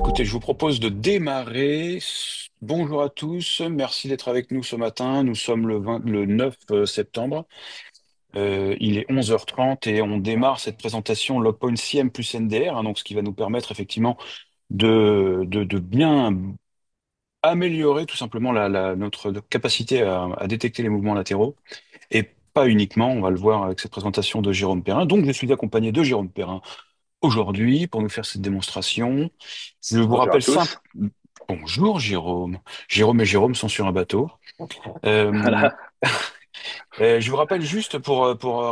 Écoutez, je vous propose de démarrer. Bonjour à tous, merci d'être avec nous ce matin. Nous sommes le 9 septembre. Il est 11h30 et on démarre cette présentation Logpoint CM plus NDR, donc ce qui va nous permettre effectivement de bien améliorer tout simplement notre capacité à détecter les mouvements latéraux. Et pas uniquement, on va le voir avec cette présentation de Jérôme Perrin. Donc je suis accompagné de Jérôme Perrin aujourd'hui pour nous faire cette démonstration. Je vous Bonjour à rappelle simple. tous. Bonjour Jérôme. Jérôme et Jérôme sont sur un bateau. Euh, Voilà. je vous rappelle juste pour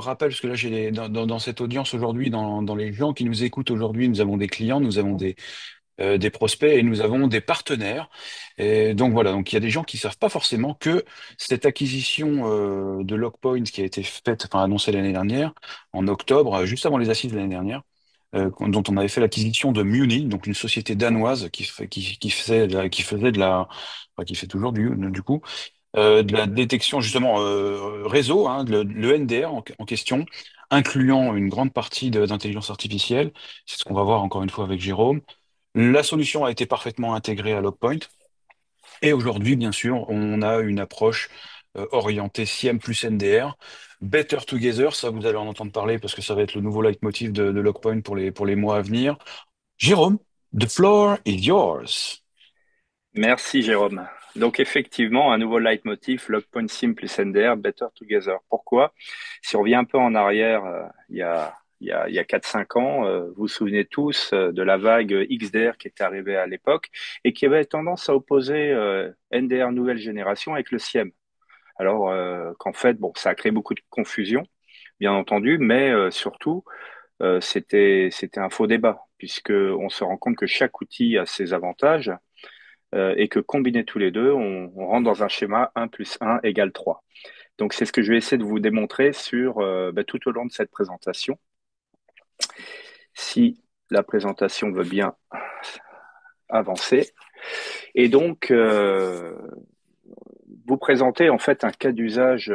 rappel, parce que là j'ai dans cette audience aujourd'hui, dans les gens qui nous écoutent aujourd'hui, nous avons des clients, nous avons des prospects et nous avons des partenaires. Et donc voilà, donc il y a des gens qui savent pas forcément que cette acquisition de Logpoint qui a été faite, enfin annoncée l'année dernière, en octobre, juste avant les assises de l'année dernière, dont on avait fait l'acquisition de Munich, donc une société danoise qui faisait de la, enfin, qui fait toujours du coup, de la détection justement réseau, hein, le NDR en question, incluant une grande partie d'intelligence artificielle. C'est ce qu'on va voir encore une fois avec Jérôme. La solution a été parfaitement intégrée à Logpoint. Et aujourd'hui, bien sûr, on a une approche orientée SIEM plus NDR. Better Together, ça vous allez en entendre parler parce que ça va être le nouveau leitmotiv de Logpoint pour les mois à venir. Jérôme, the floor is yours. Merci Jérôme. Donc effectivement, un nouveau leitmotiv, Logpoint Sim plus NDR, Better Together. Pourquoi? Si on revient un peu en arrière, il y a 4-5 ans, vous vous souvenez tous de la vague XDR qui était arrivée à l'époque et qui avait tendance à opposer NDR nouvelle génération avec le SIEM. Alors qu'en fait, bon, ça a créé beaucoup de confusion, bien entendu, mais surtout, c'était un faux débat, puisque on se rend compte que chaque outil a ses avantages et que combinés tous les deux, on rentre dans un schéma 1 plus 1 égale 3. Donc c'est ce que je vais essayer de vous démontrer tout au long de cette présentation. Si la présentation veut bien avancer. Et donc, vous présenter en fait un cas d'usage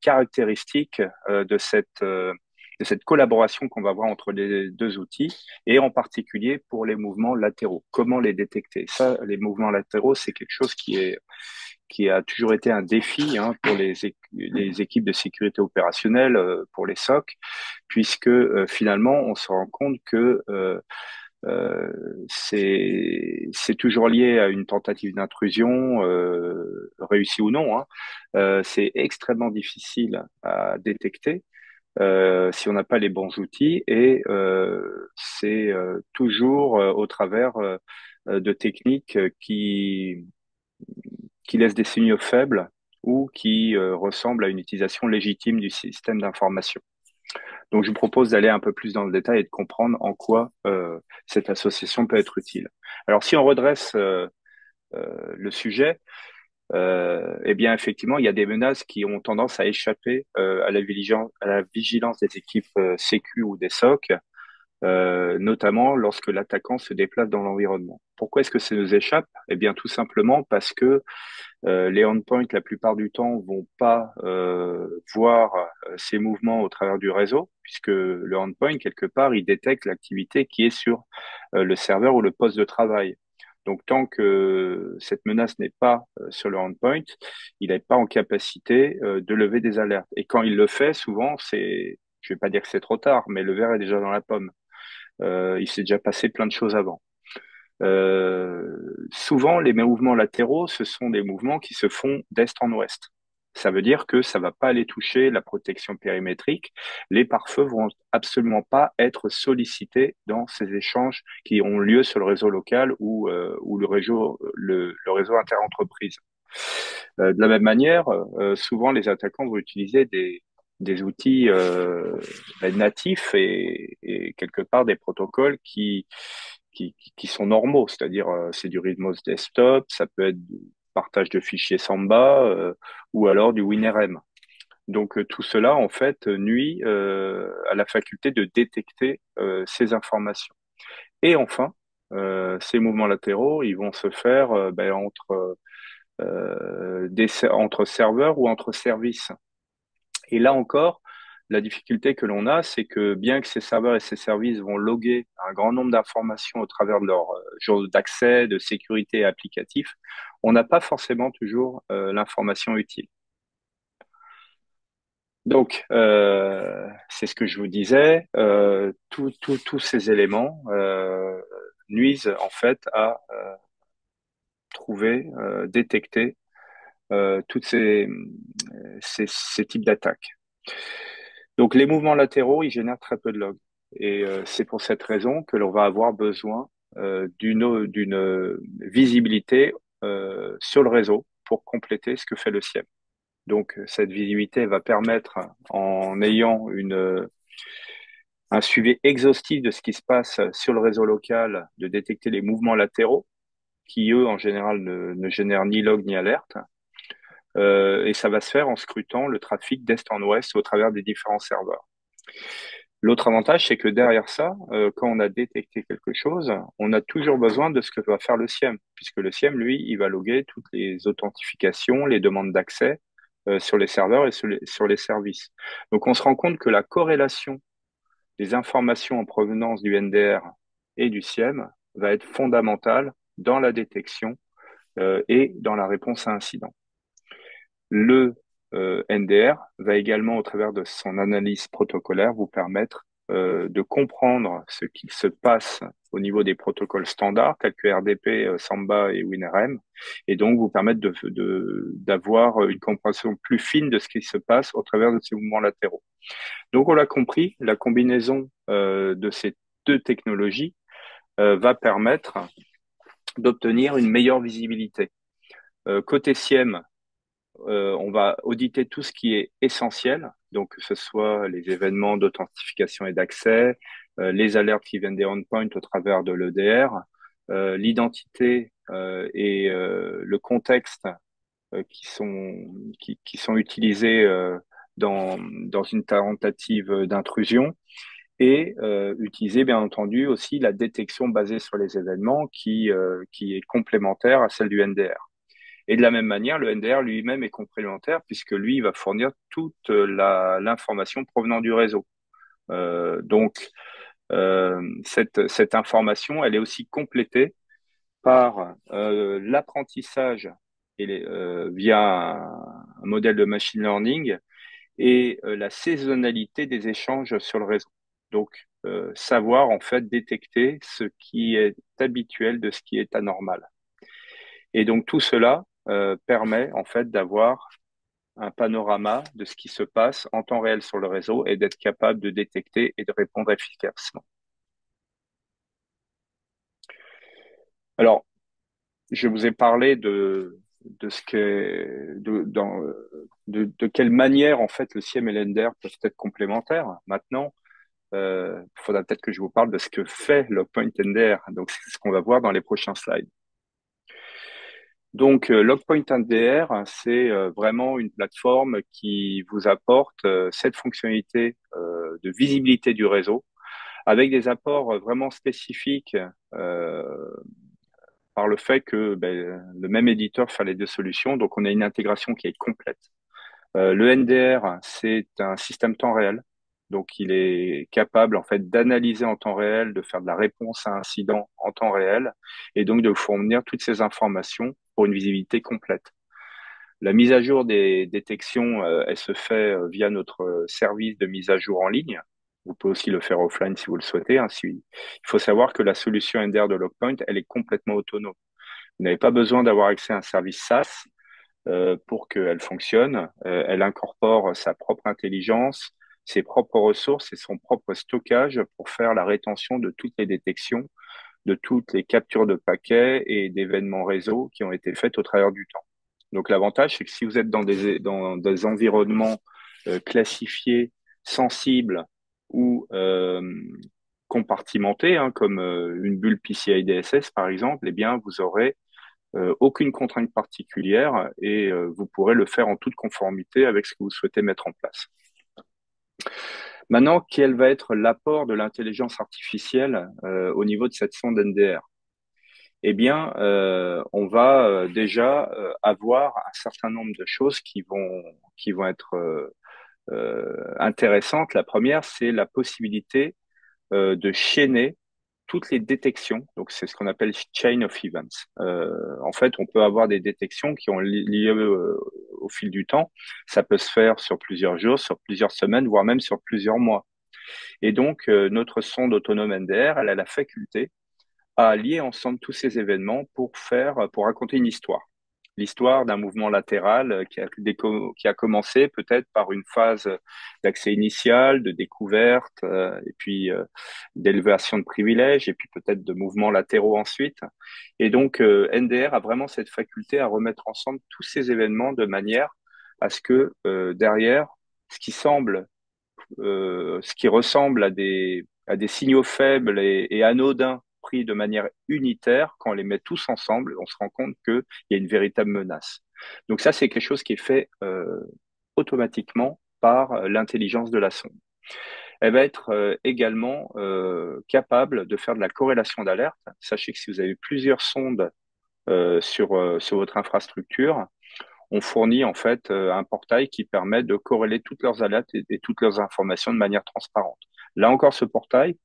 caractéristique de cette collaboration qu'on va voir entre les deux outils et en particulier pour les mouvements latéraux. Comment les détecter? Ça, les mouvements latéraux, c'est quelque chose qui a toujours été un défi hein, pour les équipes de sécurité opérationnelle, pour les SOC, puisque finalement, on se rend compte que euh, c'est toujours lié à une tentative d'intrusion, réussie ou non. Hein. C'est extrêmement difficile à détecter si on n'a pas les bons outils et c'est toujours au travers de techniques qui laissent des signaux faibles ou qui ressemblent à une utilisation légitime du système d'information. Donc, je vous propose d'aller un peu plus dans le détail et de comprendre en quoi cette association peut être utile. Alors, si on redresse le sujet, eh bien, effectivement, il y a des menaces qui ont tendance à échapper à la vigilance des équipes Sécu ou des SOC, notamment lorsque l'attaquant se déplace dans l'environnement. Pourquoi est-ce que ça nous échappe? Eh bien, tout simplement parce que les endpoints, la plupart du temps, vont pas voir ces mouvements au travers du réseau, puisque le endpoint, quelque part, il détecte l'activité qui est sur le serveur ou le poste de travail. Donc, tant que cette menace n'est pas sur le endpoint, il n'est pas en capacité de lever des alertes. Et quand il le fait, souvent, je vais pas dire que c'est trop tard, mais le verre est déjà dans la pomme. Il s'est déjà passé plein de choses avant. Souvent, les mouvements latéraux, ce sont des mouvements qui se font d'est en ouest. Ça veut dire que ça va pas aller toucher la protection périmétrique. Les pare-feux vont absolument pas être sollicités dans ces échanges qui ont lieu sur le réseau local ou le réseau interentreprise. De la même manière, souvent les attaquants vont utiliser des outils natifs et quelque part des protocoles qui sont normaux, c'est-à-dire c'est du Rhythmos Desktop, ça peut être du partage de fichiers Samba ou alors du WinRM. Donc tout cela en fait nuit à la faculté de détecter ces informations. Et enfin, ces mouvements latéraux, ils vont se faire entre serveurs ou entre services. Et là encore, la difficulté que l'on a, c'est que bien que ces serveurs et ces services vont loguer un grand nombre d'informations au travers de leur jour d'accès, de sécurité applicatif, on n'a pas forcément toujours l'information utile. Donc, c'est ce que je vous disais, tous ces éléments nuisent en fait à trouver, détecter toutes ces types d'attaques. Donc, les mouvements latéraux, ils génèrent très peu de logs. Et c'est pour cette raison que l'on va avoir besoin d'une visibilité sur le réseau pour compléter ce que fait le SIEM. Donc, cette visibilité va permettre, en ayant un suivi exhaustif de ce qui se passe sur le réseau local, de détecter les mouvements latéraux, qui, eux, en général, ne génèrent ni log ni alerte. Et ça va se faire en scrutant le trafic d'est en ouest au travers des différents serveurs. L'autre avantage, c'est que derrière ça, quand on a détecté quelque chose, on a toujours besoin de ce que va faire le SIEM, puisque le SIEM, lui, il va loguer toutes les authentifications, les demandes d'accès sur les serveurs et sur les services. Donc, on se rend compte que la corrélation des informations en provenance du NDR et du SIEM va être fondamentale dans la détection et dans la réponse à incident. Le NDR va également, au travers de son analyse protocolaire, vous permettre de comprendre ce qui se passe au niveau des protocoles standards, tels que RDP, Samba et WinRM, et donc vous permettre d'avoir une compréhension plus fine de ce qui se passe au travers de ces mouvements latéraux. Donc, on l'a compris, la combinaison de ces deux technologies va permettre d'obtenir une meilleure visibilité. Côté SIEM, on va auditer tout ce qui est essentiel, donc que ce soit les événements d'authentification et d'accès, les alertes qui viennent des endpoints au travers de l'EDR, l'identité et le contexte qui sont utilisés dans une tentative d'intrusion et utiliser bien entendu aussi la détection basée sur les événements qui est complémentaire à celle du NDR. Et de la même manière, le NDR lui-même est complémentaire puisque lui il va fournir toute l'information provenant du réseau. Donc cette information, elle est aussi complétée par l'apprentissage via un modèle de machine learning et la saisonnalité des échanges sur le réseau. Donc, savoir en fait détecter ce qui est habituel de ce qui est anormal. Et donc tout cela permet en fait d'avoir un panorama de ce qui se passe en temps réel sur le réseau et d'être capable de détecter et de répondre efficacement. Alors, je vous ai parlé de ce que de quelle manière en fait le SIEM et l'ENDR peuvent être complémentaires. Maintenant, il faudra peut-être que je vous parle de ce que fait Logpoint NDR. Donc, c'est ce qu'on va voir dans les prochains slides. Donc, Logpoint NDR, c'est vraiment une plateforme qui vous apporte cette fonctionnalité de visibilité du réseau avec des apports vraiment spécifiques par le fait que le même éditeur fait les deux solutions. Donc, on a une intégration qui est complète. Le NDR, c'est un système temps réel. Donc, il est capable, en fait, d'analyser en temps réel, de faire de la réponse à un incident en temps réel, et donc de vous fournir toutes ces informations pour une visibilité complète. La mise à jour des détections, elle se fait via notre service de mise à jour en ligne. Vous pouvez aussi le faire offline si vous le souhaitez. Hein. Il faut savoir que la solution NDR de Logpoint, elle est complètement autonome. Vous n'avez pas besoin d'avoir accès à un service SaaS pour qu'elle fonctionne. Elle incorpore sa propre intelligence, ses propres ressources et son propre stockage pour faire la rétention de toutes les détections, de toutes les captures de paquets et d'événements réseau qui ont été faites au travers du temps. Donc l'avantage, c'est que si vous êtes dans des environnements classifiés, sensibles ou compartimentés, hein, comme une bulle PCI DSS par exemple, eh bien vous aurez aucune contrainte particulière et vous pourrez le faire en toute conformité avec ce que vous souhaitez mettre en place. Maintenant, quel va être l'apport de l'intelligence artificielle au niveau de cette sonde NDR? Eh bien, on va déjà avoir un certain nombre de choses qui vont être intéressantes. La première, c'est la possibilité de chaîner toutes les détections. Donc, c'est ce qu'on appelle chain of events. En fait, on peut avoir des détections qui ont lieu au fil du temps. Ça peut se faire sur plusieurs jours, sur plusieurs semaines, voire même sur plusieurs mois. Et donc, notre sonde autonome NDR, elle a la faculté à lier ensemble tous ces événements pour raconter une histoire. L'histoire d'un mouvement latéral qui a commencé peut-être par une phase d'accès initial, de découverte, et puis d'élévation de privilèges, et puis peut-être de mouvements latéraux ensuite. Et donc, NDR a vraiment cette faculté à remettre ensemble tous ces événements de manière à ce que derrière, ce qui semble ce qui ressemble à des signaux faibles et anodins pris de manière unitaire, quand on les met tous ensemble, on se rend compte qu'il y a une véritable menace. Donc ça, c'est quelque chose qui est fait automatiquement par l'intelligence de la sonde. Elle va être également capable de faire de la corrélation d'alerte. Sachez que si vous avez plusieurs sondes sur votre infrastructure, on fournit en fait un portail qui permet de corréler toutes leurs alertes et toutes leurs informations de manière transparente. Là encore, ce portail,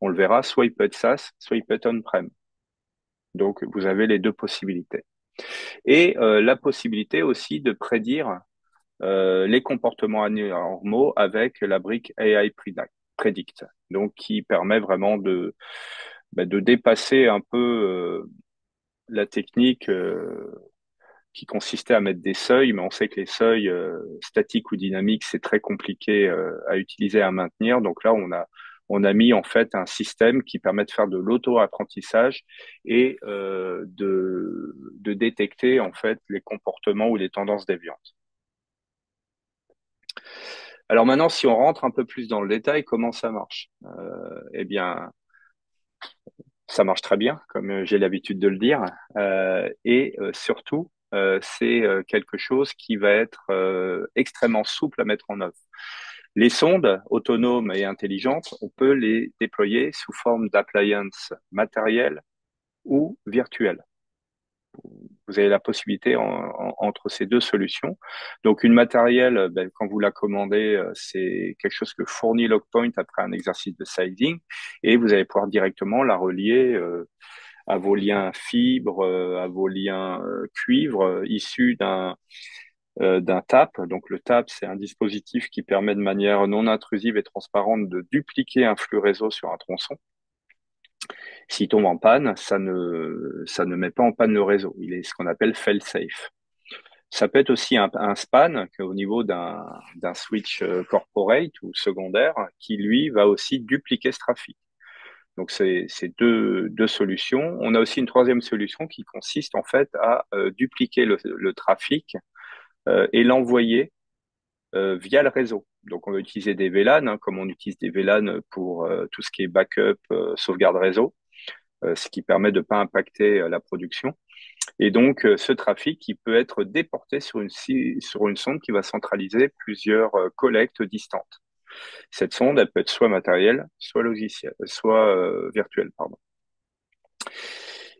on le verra, soit il peut être SaaS, soit il peut être on-prem. Donc, vous avez les deux possibilités. Et la possibilité aussi de prédire les comportements anormaux avec la brique AI Predict, donc qui permet vraiment de dépasser un peu la technique qui consistait à mettre des seuils, mais on sait que les seuils statiques ou dynamiques, c'est très compliqué à utiliser, à maintenir. Donc là, on a mis en fait un système qui permet de faire de l'auto-apprentissage et de détecter en fait les comportements ou les tendances déviantes. Alors maintenant, si on rentre un peu plus dans le détail, comment ça marche? Eh bien, ça marche très bien, comme j'ai l'habitude de le dire. Et surtout, c'est quelque chose qui va être extrêmement souple à mettre en œuvre. Les sondes autonomes et intelligentes, on peut les déployer sous forme d'appliances matérielles ou virtuelles. Vous avez la possibilité entre ces deux solutions. Donc, une matérielle, ben, quand vous la commandez, c'est quelque chose que fournit Logpoint après un exercice de sizing, et vous allez pouvoir directement la relier à vos liens fibres, à vos liens cuivre issus d'un TAP. Donc le TAP, c'est un dispositif qui permet de manière non intrusive et transparente de dupliquer un flux réseau sur un tronçon. S'il tombe en panne, ça ne met pas en panne le réseau. Il est ce qu'on appelle fail-safe. Ça peut être aussi un span au niveau d'un switch corporate ou secondaire qui, lui, va aussi dupliquer ce trafic. Donc, c'est deux solutions. On a aussi une troisième solution qui consiste en fait à dupliquer le trafic et l'envoyer via le réseau. Donc, on va utiliser des VLAN, hein, comme on utilise des VLAN pour tout ce qui est backup, sauvegarde réseau, ce qui permet de ne pas impacter la production. Et donc, ce trafic, il peut être déporté sur une sonde qui va centraliser plusieurs collectes distantes. Cette sonde, elle peut être soit matérielle, soit logicielle, soit virtuelle, pardon.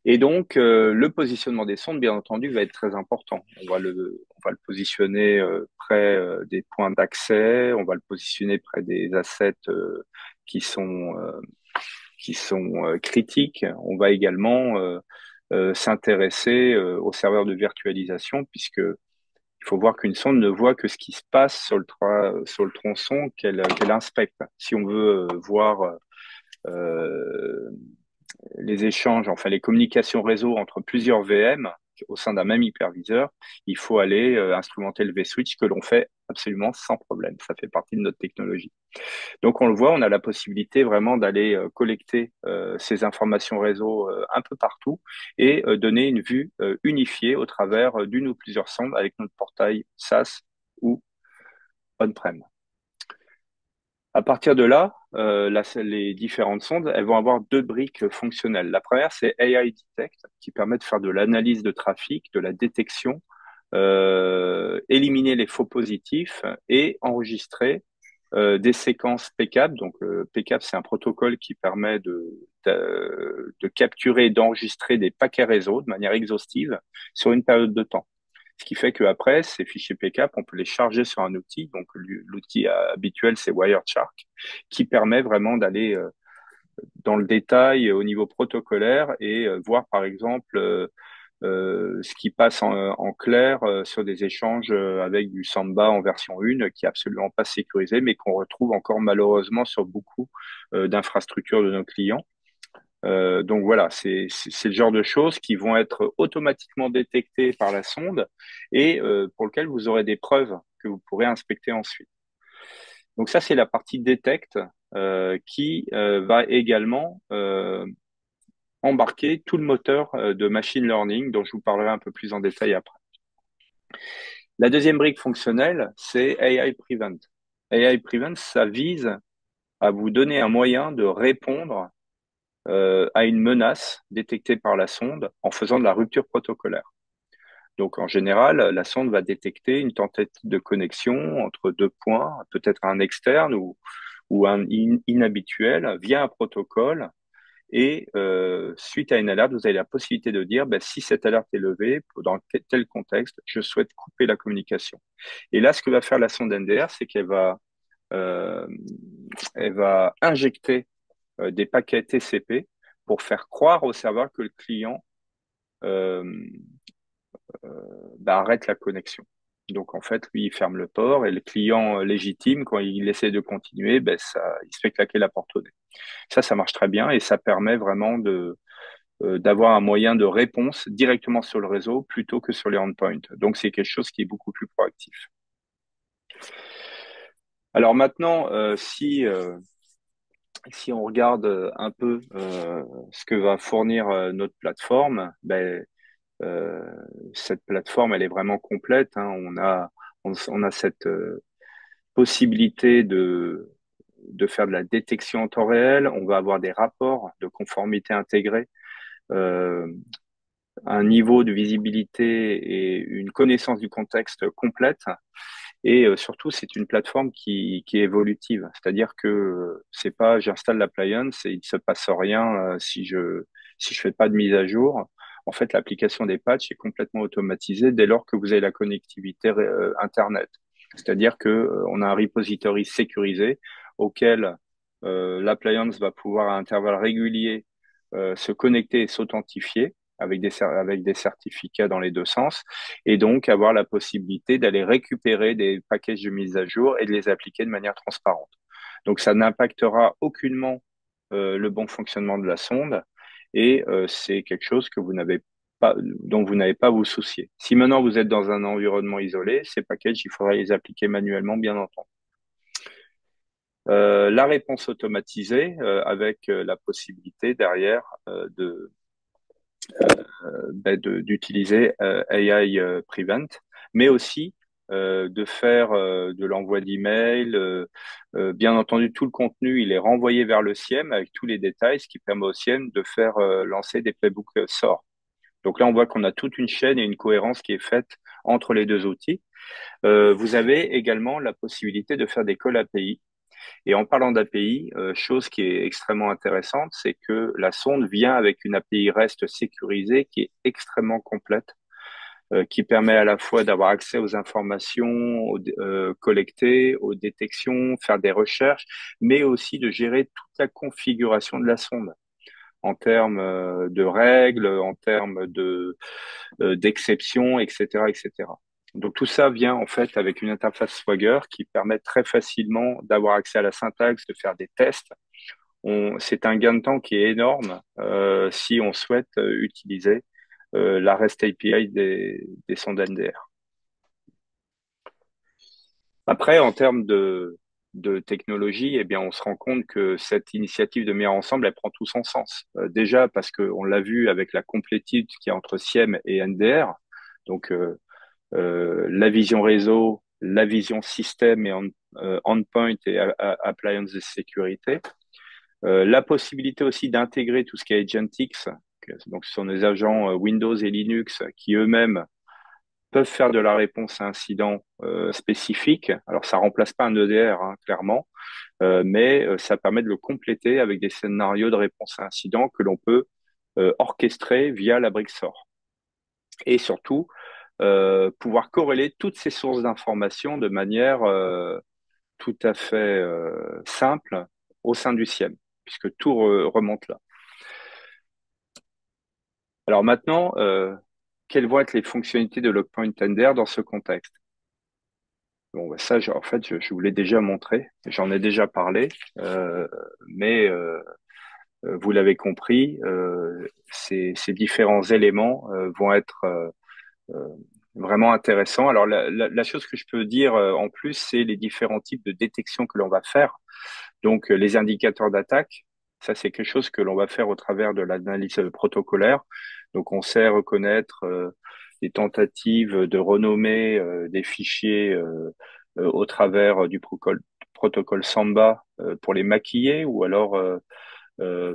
Et donc, le positionnement des sondes, bien entendu, va être très important. On va le positionner près des points d'accès, on va le positionner près des assets qui sont, euh, qui sont critiques. On va également s'intéresser aux serveurs de virtualisation, puisque il faut voir qu'une sonde ne voit que ce qui se passe sur le tronçon qu'elle inspecte. Si on veut voir euh, les échanges, enfin les communications réseau entre plusieurs VM au sein d'un même hyperviseur, il faut aller instrumenter le vSwitch que l'on fait absolument sans problème. Ça fait partie de notre technologie. Donc on le voit, on a la possibilité vraiment d'aller collecter ces informations réseau un peu partout et donner une vue unifiée au travers d'une ou plusieurs sondes avec notre portail SaaS ou on-prem. À partir de là, les différentes sondes, elles vont avoir deux briques fonctionnelles. La première, c'est AI Detect, qui permet de faire de l'analyse de trafic, de la détection, éliminer les faux positifs et enregistrer des séquences PCAP. Donc, PCAP, c'est un protocole qui permet de capturer et d'enregistrer des paquets réseau de manière exhaustive sur une période de temps. Ce qui fait qu'après, ces fichiers PCAP, on peut les charger sur un outil. Donc, l'outil habituel, c'est Wireshark, qui permet vraiment d'aller dans le détail au niveau protocolaire et voir, par exemple, ce qui passe en clair sur des échanges avec du Samba en version 1 qui est absolument pas sécurisé, mais qu'on retrouve encore malheureusement sur beaucoup d'infrastructures de nos clients. Donc voilà, c'est le genre de choses qui vont être automatiquement détectées par la sonde et pour lequel vous aurez des preuves que vous pourrez inspecter ensuite. Donc ça, c'est la partie détecte qui va également embarquer tout le moteur de machine learning dont je vous parlerai un peu plus en détail après. La deuxième brique fonctionnelle, c'est AI Prevent. AI Prevent, ça vise à vous donner un moyen de répondre à une menace détectée par la sonde en faisant de la rupture protocolaire. Donc, en général, la sonde va détecter une tentative de connexion entre deux points, peut-être un externe ou un inhabituel, via un protocole. Et suite à une alerte, vous avez la possibilité de dire, ben, si cette alerte est levée, dans tel contexte, je souhaite couper la communication. Et là, ce que va faire la sonde NDR, c'est euh, elle va injecter des paquets TCP pour faire croire au serveur que le client euh, arrête la connexion. Donc en fait, lui, il ferme le port et le client légitime, quand il essaie de continuer, ben, il se fait claquer la porte au nez. Ça marche très bien et ça permet vraiment d'avoir un moyen de réponse directement sur le réseau plutôt que sur les endpoints. Donc c'est quelque chose qui est beaucoup plus proactif. Alors maintenant, si on regarde un peu ce que va fournir notre plateforme, ben, euh, cette plateforme, elle est vraiment complète, hein. On a cette possibilité de faire de la détection en temps réel. On va avoir des rapports de conformité intégrés, euh, un niveau de visibilité et une connaissance du contexte complète. Et surtout, c'est une plateforme qui est évolutive. C'est-à-dire que c'est pas j'installe l'appliance et il se passe rien si je fais pas de mise à jour. En fait, l'application des patchs est complètement automatisée dès lors que vous avez la connectivité Internet. C'est-à-dire que on a un repository sécurisé auquel l'appliance va pouvoir à intervalles réguliers se connecter et s'authentifier avec des certificats dans les deux sens et donc avoir la possibilité d'aller récupérer des packages de mise à jour et de les appliquer de manière transparente. Donc ça n'impactera aucunement le bon fonctionnement de la sonde et c'est quelque chose que vous n'avez pas, dont vous n'avez pas à vous soucier. Si maintenant vous êtes dans un environnement isolé, ces packages, il faudra les appliquer manuellement, bien entendu. La réponse automatisée avec la possibilité derrière d'utiliser AI Prevent, mais aussi de faire de l'envoi d'emails. Bien entendu, tout le contenu, il est renvoyé vers le SIEM avec tous les détails, ce qui permet au SIEM de faire lancer des playbooks SOR. Donc là, on voit qu'on a toute une chaîne et une cohérence qui est faite entre les deux outils. Vous avez également la possibilité de faire des calls API. Et en parlant d'API, chose qui est extrêmement intéressante, c'est que la sonde vient avec une API REST sécurisée qui est extrêmement complète, qui permet à la fois d'avoir accès aux informations collectées, aux détections, faire des recherches, mais aussi de gérer toute la configuration de la sonde en termes de règles, en termes d'exceptions, etc., etc. Donc tout ça vient en fait avec une interface Swagger qui permet très facilement d'avoir accès à la syntaxe, de faire des tests. C'est un gain de temps qui est énorme si on souhaite utiliser la REST API des sondes NDR. Après, en termes de technologie, eh bien, on se rend compte que cette initiative de meilleur ensemble, elle prend tout son sens. Déjà parce qu'on l'a vu avec la complétude qu'il y a entre SIEM et NDR. Donc, la vision réseau, la vision système et endpoint et appliance de sécurité. La possibilité aussi d'intégrer tout ce qui est Agentix, donc ce sont des agents Windows et Linux qui eux-mêmes peuvent faire de la réponse à incident spécifique. Alors ça remplace pas un EDR, hein, clairement, mais ça permet de le compléter avec des scénarios de réponse à incident que l'on peut orchestrer via la brique SOR. Et surtout, pouvoir corréler toutes ces sources d'informations de manière tout à fait simple au sein du SIEM, puisque tout remonte là. Alors maintenant, quelles vont être les fonctionnalités de Logpoint NDR dans ce contexte? Bon, bah ça, en fait, je vous l'ai déjà montré, j'en ai déjà parlé, mais vous l'avez compris, ces différents éléments vont être euh, vraiment intéressants. Alors, la chose que je peux dire en plus, c'est les différents types de détection que l'on va faire. Donc, les indicateurs d'attaque, ça, c'est quelque chose que l'on va faire au travers de l'analyse protocolaire. Donc, on sait reconnaître des tentatives de renommer des fichiers au travers du protocole Samba pour les maquiller ou alors euh,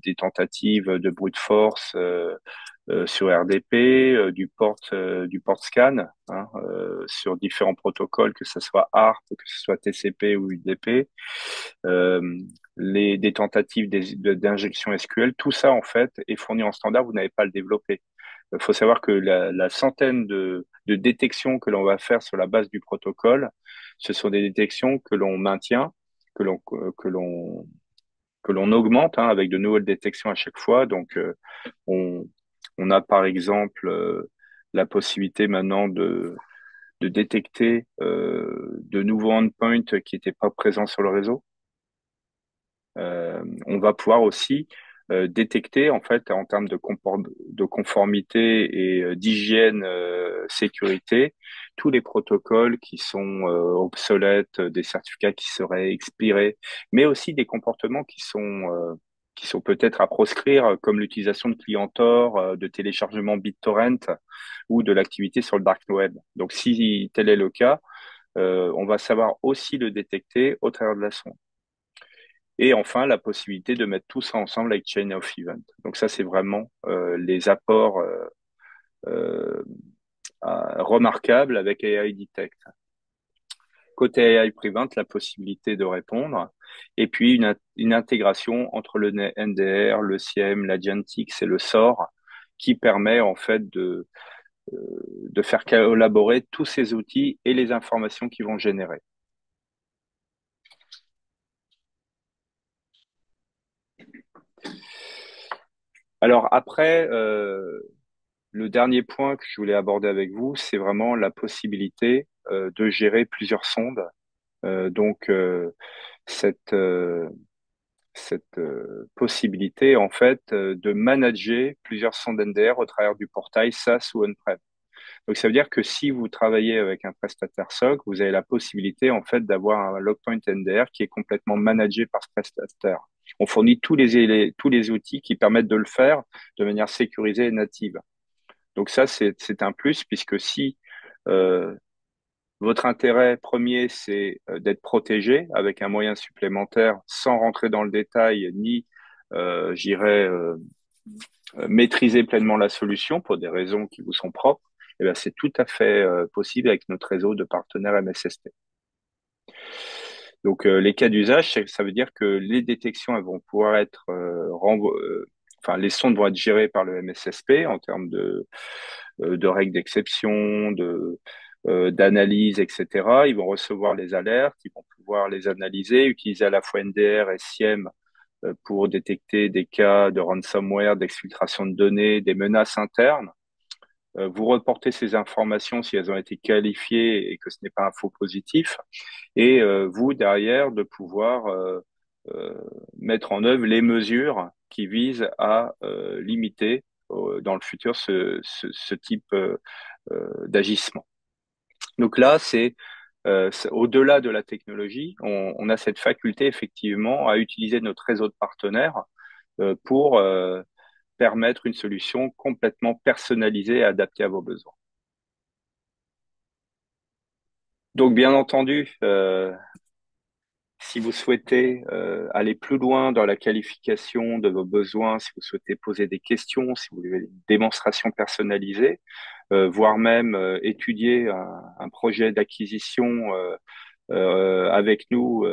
des tentatives de brute force sur RDP, du port scan hein, sur différents protocoles, que ce soit ARP, que ce soit TCP ou UDP, euh, des tentatives d'injection SQL, tout ça en fait est fourni en standard, vous n'avez pas à le développer. Il faut savoir que la centaine de détections que l'on va faire sur la base du protocole, ce sont des détections que l'on maintient, que l'on que l'on que l'on augmente hein, avec de nouvelles détections à chaque fois. Donc, on, on a par exemple la possibilité maintenant de détecter de nouveaux endpoints qui n'étaient pas présents sur le réseau. On va pouvoir aussi détecter en fait en termes de conformité et d'hygiène sécurité tous les protocoles qui sont obsolètes, des certificats qui seraient expirés, mais aussi des comportements qui sont peut-être à proscrire, comme l'utilisation de clients Tor, de téléchargement BitTorrent ou de l'activité sur le dark web. Donc, si tel est le cas, on va savoir aussi le détecter au travers de la sonde. Et enfin, la possibilité de mettre tout ça ensemble avec Chain of Event. Donc ça, c'est vraiment les apports euh, remarquables avec AI Detect. Côté AI Prevent, la possibilité de répondre. Et puis, une intégration entre le NDR, le CIEM, l'Agentix et le SOR qui permet en fait de faire collaborer tous ces outils et les informations qu'ils vont générer. Alors après, le dernier point que je voulais aborder avec vous, c'est vraiment la possibilité de gérer plusieurs sondes. Donc, cette, possibilité, en fait, de manager plusieurs sondes NDR au travers du portail SaaS ou on-prem. Donc, ça veut dire que si vous travaillez avec un prestataire SOC, vous avez la possibilité, en fait, d'avoir un logpoint NDR qui est complètement managé par ce prestataire. On fournit tous les outils qui permettent de le faire de manière sécurisée et native. Donc ça, c'est un plus puisque si euh, votre intérêt premier, c'est d'être protégé avec un moyen supplémentaire sans rentrer dans le détail ni, j'irais, maîtriser pleinement la solution pour des raisons qui vous sont propres, eh bien, c'est tout à fait possible avec notre réseau de partenaires MSSP. Donc, les cas d'usage, ça veut dire que les détections elles vont pouvoir être enfin, les sondes vont être gérées par le MSSP en termes de règles d'exception, d'analyse, etc. Ils vont recevoir les alertes, ils vont pouvoir les analyser, utiliser à la fois NDR et SIEM pour détecter des cas de ransomware, d'exfiltration de données, des menaces internes. Vous reportez ces informations si elles ont été qualifiées et que ce n'est pas un faux positif. Et vous, derrière, de pouvoir euh, mettre en œuvre les mesures qui visent à limiter dans le futur ce type d'agissement. Donc là, au-delà de la technologie, on a cette faculté effectivement à utiliser notre réseau de partenaires pour permettre une solution complètement personnalisée et adaptée à vos besoins. Donc, bien entendu, si vous souhaitez aller plus loin dans la qualification de vos besoins, si vous souhaitez poser des questions, si vous voulez une démonstration personnalisée, voire même étudier un projet d'acquisition avec nous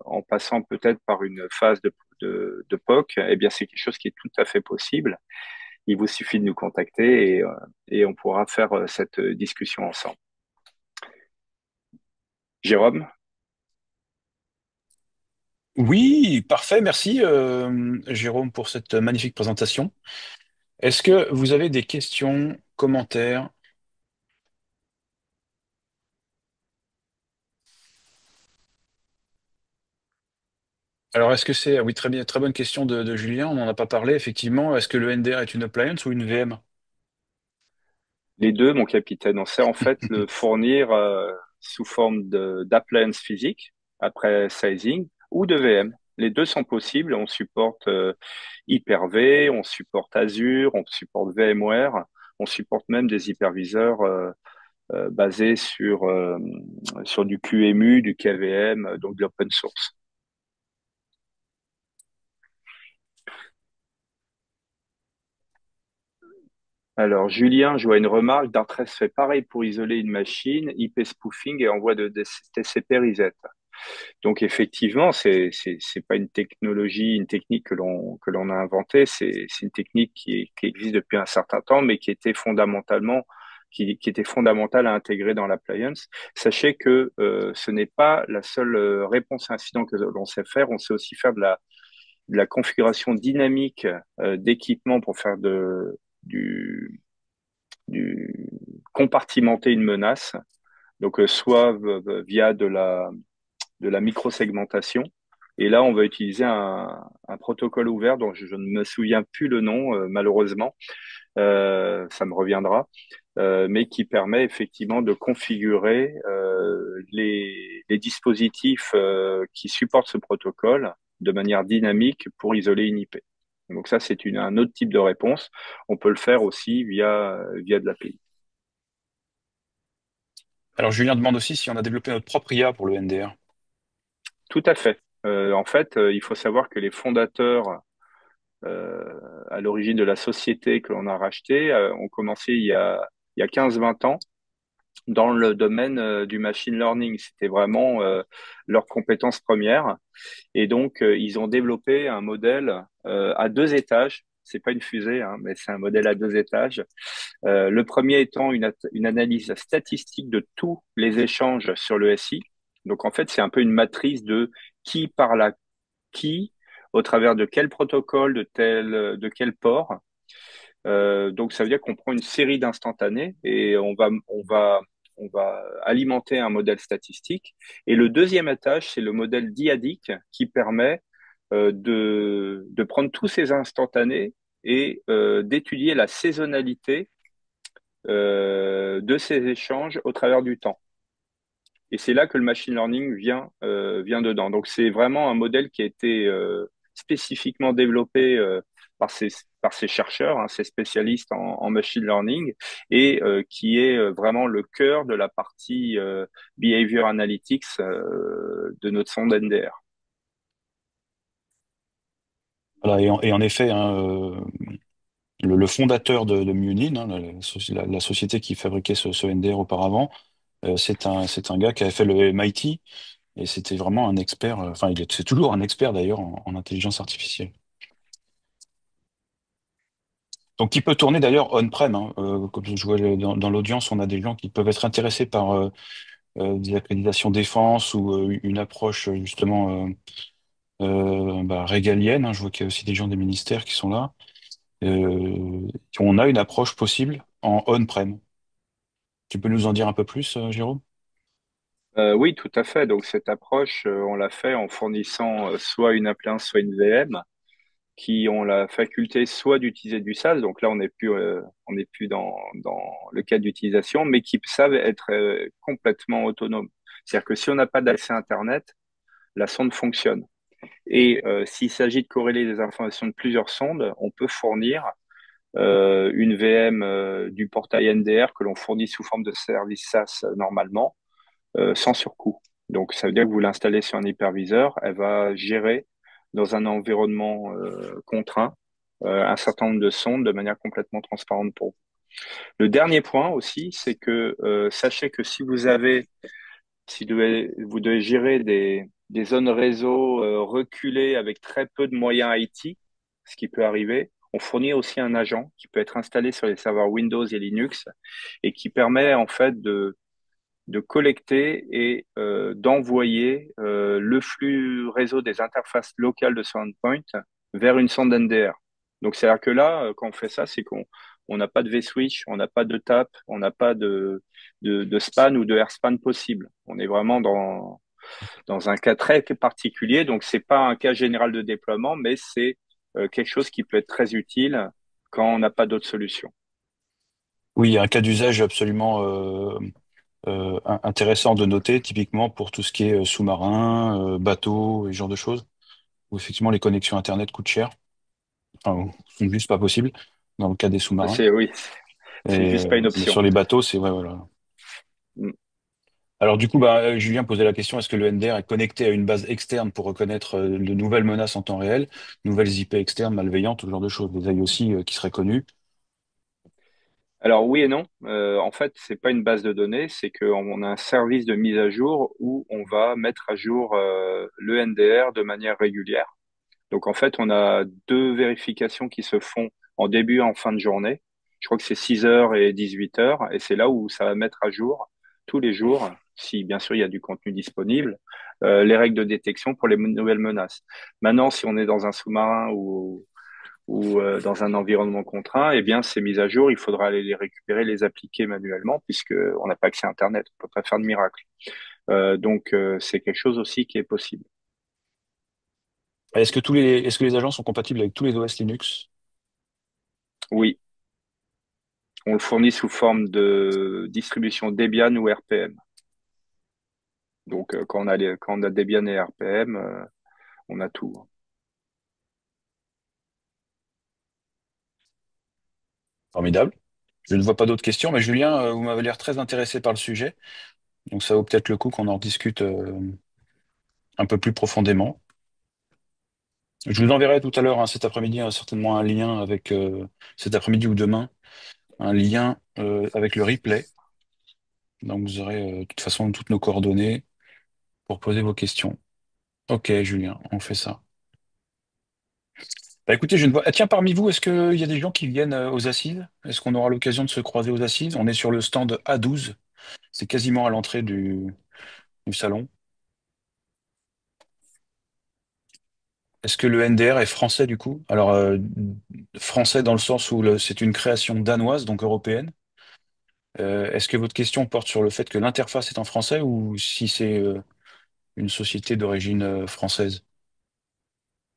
en passant peut-être par une phase de POC, eh bien c'est quelque chose qui est tout à fait possible. il vous suffit de nous contacter et on pourra faire cette discussion ensemble. Jérôme, Oui, parfait. Merci, Jérôme, pour cette magnifique présentation. Est-ce que vous avez des questions, commentaires? Alors, est-ce que c'est... Oui, très bien, très bonne question de Julien. On n'en a pas parlé, effectivement. Est-ce que le NDR est une appliance ou une VM? les deux, mon capitaine, on sait en fait le fournir sous forme d'appliance physique après sizing ou de VM. Les deux sont possibles. On supporte Hyper-V, on supporte Azure, on supporte VMware, on supporte même des hyperviseurs basés sur du QEMU, du KVM, donc de l'open source. Alors, Julien, je vois une remarque. Dartress fait pareil pour isoler une machine, IP spoofing et envoi de TCP reset. Donc effectivement, c'est pas une technologie, une technique que l'on a inventée. C'est une technique qui existe depuis un certain temps, mais qui était fondamentale à intégrer dans l'appliance. Sachez que ce n'est pas la seule réponse à incident que l'on sait faire. On sait aussi faire de la configuration dynamique d'équipement pour faire du compartimenter une menace. Donc soit via de la microsegmentation. Et là, on va utiliser un protocole ouvert dont je ne me souviens plus le nom, malheureusement, ça me reviendra, mais qui permet effectivement de configurer les dispositifs qui supportent ce protocole de manière dynamique pour isoler une IP. Donc ça, c'est un autre type de réponse. On peut le faire aussi via de l'API. Alors, Julien demande aussi si on a développé notre propre IA pour le NDR. Tout à fait. En fait, il faut savoir que les fondateurs à l'origine de la société que l'on a rachetée ont commencé il y a 15-20 ans dans le domaine du machine learning. C'était vraiment leur compétence première. Et donc, ils ont développé un modèle à deux étages. C'est pas une fusée, hein, mais c'est un modèle à deux étages. Le premier étant une analyse statistique de tous les échanges sur le SI. Donc, en fait, c'est un peu une matrice de qui parle à qui, au travers de quel protocole, de quel port. Donc, ça veut dire qu'on prend une série d'instantanés et on va alimenter un modèle statistique. Et le deuxième étage, c'est le modèle diadique qui permet de prendre tous ces instantanés et d'étudier la saisonnalité de ces échanges au travers du temps. Et c'est là que le machine learning vient dedans. Donc c'est vraiment un modèle qui a été spécifiquement développé par ces chercheurs, hein, ces spécialistes en machine learning, et qui est vraiment le cœur de la partie behavior analytics de notre sonde NDR. Voilà, et en effet, hein, le fondateur de Munin, hein, la société qui fabriquait ce NDR auparavant, c'est un gars qui avait fait le MIT et c'était vraiment un expert, enfin, c'est toujours un expert d'ailleurs en intelligence artificielle. Donc, qui peut tourner d'ailleurs on-prem, hein. Comme je vois dans l'audience, on a des gens qui peuvent être intéressés par des accréditations défense ou une approche justement régalienne, hein. Je vois qu'il y a aussi des gens des ministères qui sont là. On a une approche possible en on-prem. Tu peux nous en dire un peu plus, Jérôme? Oui, tout à fait. Donc cette approche, on l'a fait en fournissant soit une appliance, soit une VM, qui ont la faculté soit d'utiliser du SaaS, donc là on n'est plus dans le cas d'utilisation, mais qui savent être complètement autonomes. C'est-à-dire que si on n'a pas d'accès Internet, la sonde fonctionne. Et s'il s'agit de corréler les informations de plusieurs sondes, on peut fournir une VM du portail NDR que l'on fournit sous forme de service SaaS normalement, sans surcoût. Donc ça veut dire que vous l'installez sur un hyperviseur, elle va gérer dans un environnement contraint un certain nombre de sondes de manière complètement transparente pour vous. Le dernier point aussi, c'est que sachez que si vous devez gérer des zones réseau reculées avec très peu de moyens IT, ce qui peut arriver, on fournit aussi un agent qui peut être installé sur les serveurs Windows et Linux et qui permet en fait de collecter et d'envoyer le flux réseau des interfaces locales de ce endpoint vers une sonde NDR. Donc, c'est-à-dire que là, quand on fait ça, c'est qu'on n'a pas de vSwitch, on n'a pas de TAP, on n'a pas de span ou de airspan possible. On est vraiment dans un cas très particulier. Donc, c'est pas un cas général de déploiement, mais c'est quelque chose qui peut être très utile quand on n'a pas d'autre solution. Oui, il y a un cas d'usage absolument intéressant de noter, typiquement pour tout ce qui est sous-marin, bateau et ce genre de choses, où effectivement les connexions Internet coûtent cher, enfin, ou sont juste pas possibles dans le cas des sous-marins. Oui, c'est juste pas une Mais option. sur les bateaux, c'est vrai, voilà. Alors du coup, Julien posait la question, est-ce que le NDR est connecté à une base externe pour reconnaître de nouvelles menaces en temps réel, nouvelles IP externes, malveillantes, ce genre de choses, des IOC qui seraient connues? Alors oui et non. En fait, c'est pas une base de données, c'est qu'on a un service de mise à jour où on va mettre à jour le NDR de manière régulière. Donc en fait, on a deux vérifications qui se font en début et en fin de journée. Je crois que c'est 6 heures et 18 heures, et c'est là où ça va mettre à jour tous les jours, si bien sûr il y a du contenu disponible, les règles de détection pour les nouvelles menaces. Maintenant, si on est dans un sous-marin ou dans un environnement contraint, eh bien, ces mises à jour, il faudra aller les récupérer, les appliquer manuellement, puisque on n'a pas accès à Internet, on peut pas faire de miracle. C'est quelque chose aussi qui est possible. Est-ce que les agents sont compatibles avec tous les OS Linux? Oui, on le fournit sous forme de distribution Debian ou RPM. Donc, quand on a Debian et RPM, on a tout. Formidable. Je ne vois pas d'autres questions, mais Julien, vous m'avez l'air très intéressé par le sujet, donc ça vaut peut-être le coup qu'on en discute un peu plus profondément. Je vous enverrai tout à l'heure, hein, cet après-midi, certainement un lien avec cet après-midi ou demain, un lien avec le replay. Donc vous aurez de toute façon toutes nos coordonnées pour poser vos questions. Ok, Julien, on fait ça. Bah écoutez, je ne vois. Ah, tiens, parmi vous, est-ce qu'il y a des gens qui viennent aux assises? Est-ce qu'on aura l'occasion de se croiser aux assises? On est sur le stand A12. C'est quasiment à l'entrée du salon. Est-ce que le NDR est français du coup? Alors, français dans le sens où c'est une création danoise, donc européenne. Est-ce que votre question porte sur le fait que l'interface est en français ou si c'est une société d'origine française?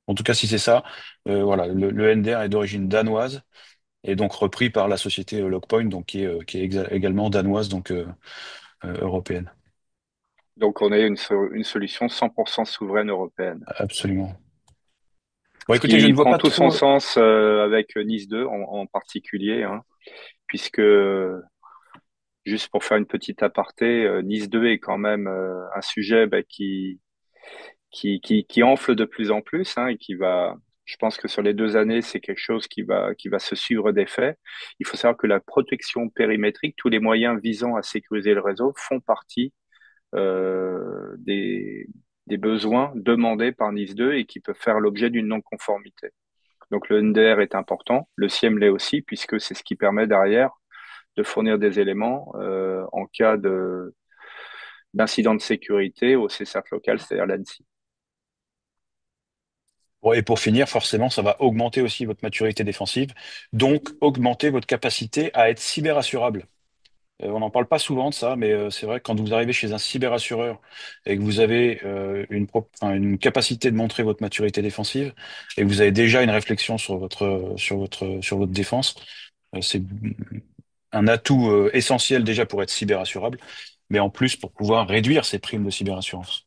En tout cas, si c'est ça, voilà, le NDR est d'origine danoise et donc repris par la société Logpoint, donc qui est également danoise, donc européenne. Donc, on est une solution 100% souveraine européenne. Absolument. Bon, Ce écoutez, je qui ne vois prend pas tout son trop. sens avec Nice 2 en particulier, hein, puisque juste pour faire une petite aparté, Nice 2 est quand même un sujet qui enfle de plus en plus, hein, et qui va, je pense que sur les 2 années, c'est quelque chose qui va se suivre des faits. Il faut savoir que la protection périmétrique, tous les moyens visant à sécuriser le réseau font partie euh, des, des besoins demandés par Nice 2 et qui peuvent faire l'objet d'une non-conformité. Donc le NDR est important, le SIEM l'est aussi, puisque c'est ce qui permet derrière de fournir des éléments en cas d'incident de sécurité au CSAT local, c'est-à-dire l'ANSI. Bon, et pour finir, forcément, ça va augmenter aussi votre maturité défensive, donc augmenter votre capacité à être cyberassurable. On n'en parle pas souvent de ça, mais c'est vrai que quand vous arrivez chez un cyberassureur et que vous avez enfin, une capacité de montrer votre maturité défensive et que vous avez déjà une réflexion sur votre défense, c'est un atout essentiel déjà pour être cyberassurable, mais en plus pour pouvoir réduire ces primes de cyberassurance.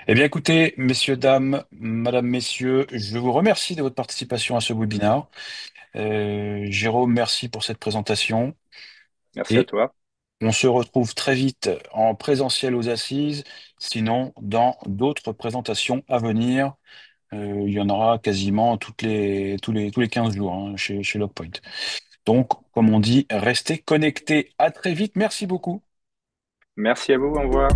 Eh bien, écoutez, messieurs, dames, madame, messieurs, je vous remercie de votre participation à ce webinaire. Jérôme, merci pour cette présentation. Merci à Et toi. on se retrouve très vite en présentiel aux assises, sinon dans d'autres présentations à venir. Il y en aura quasiment tous les 15 jours hein, chez Logpoint. Donc, comme on dit, restez connectés. À très vite. Merci beaucoup. Merci à vous, au revoir.